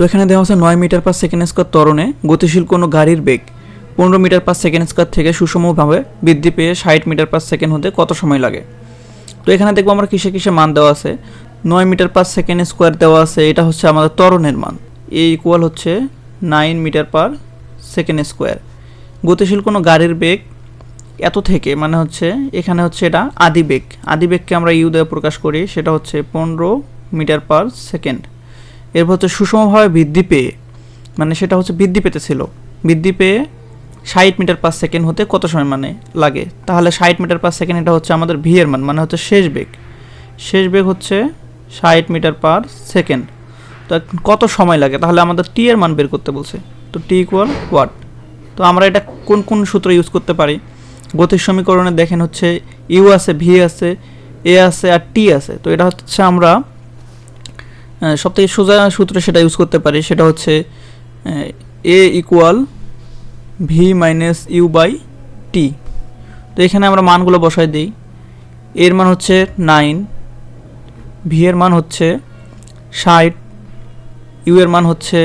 এখানে দেওয়া আছে 9 মিটার পার সেকেন্ড স্কয়ার ত্বরণে গতিশীল কোনো গাড়ির বেগ 15 মিটার পার সেকেন্ড স্কয়ার থেকে সুষমভাবে বৃদ্ধি পেয়ে 60 মিটার পার সেকেন্ড হতে কত সময় লাগে। তো এখানে দেখবো আমরা কিসে কিসে মান দেওয়া আছে। 9 মিটার পার সেকেন্ড স্কোয়ার দেওয়া আছে, এটা হচ্ছে আমাদের ত্বরণের মান, এ ইকুয়াল হচ্ছে 9 মিটার পার সেকেন্ড স্কোয়ার। গতিশীল কোনো গাড়ির বেগ এত থেকে মানে হচ্ছে এখানে হচ্ছে এটা আদি বেগ, আদি বেগকে আমরা ইউ দ্বারা প্রকাশ করি, সেটা হচ্ছে 15 মিটার পার সেকেন্ড। এরপর হচ্ছে সুষমভাবে বৃদ্ধি পেয়ে মানে সেটা হচ্ছে বৃদ্ধি পেতেছিল, বৃদ্ধি পেয়ে 60 মিটার পার সেকেন্ড হতে কত সময় মানে লাগে। তাহলে 60 মিটার পার সেকেন্ড এটা হচ্ছে আমাদের ভি এর মান, মানে হচ্ছে শেষ বেগ, শেষ বেগ হচ্ছে 60 মিটার পার সেকেন্ড। তো কত সময় লাগে, তাহলে আমাদের টি এর মান বের করতে বলছে। তো টি ইকুয়াল ওয়াট। তো আমরা এটা কোন কোন সূত্র ইউজ করতে পারি, গতির সমীকরণে দেখেন হচ্ছে ইউ আছে, ভি আছে, এ আছে আর টি আছে। তো এটা হচ্ছে আমরা সবথেকে সোজা সূত্র সেটা ইউজ করতে পারি, সেটা হচ্ছে a equal v minus u by t. তো এখানে আমরা মানগুলো বসাই দিই। এর মান হচ্ছে 9, ভি এর মান হচ্ছে 60, ইউ এর মান হচ্ছে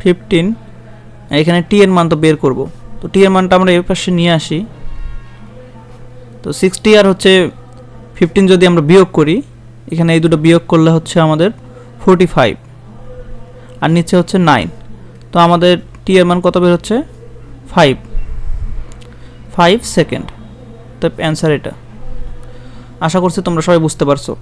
15, এখানে টি এর মান তো বের করব। তো টি এর মানটা আমরা এর পাশে নিয়ে আসি। তো 60 আর হচ্ছে 15 যদি আমরা বিয়োগ করি, এখানে এই দুটো বিয়োগ করলে হচ্ছে আমাদের 45 আর নিচে হচ্ছে 9। তো আমাদের টি এর মান কত বের হচ্ছে 5 সেকেন্ড। তো অ্যান্সার এটা। আশা করছি তোমরা সবাই বুঝতে পারছো।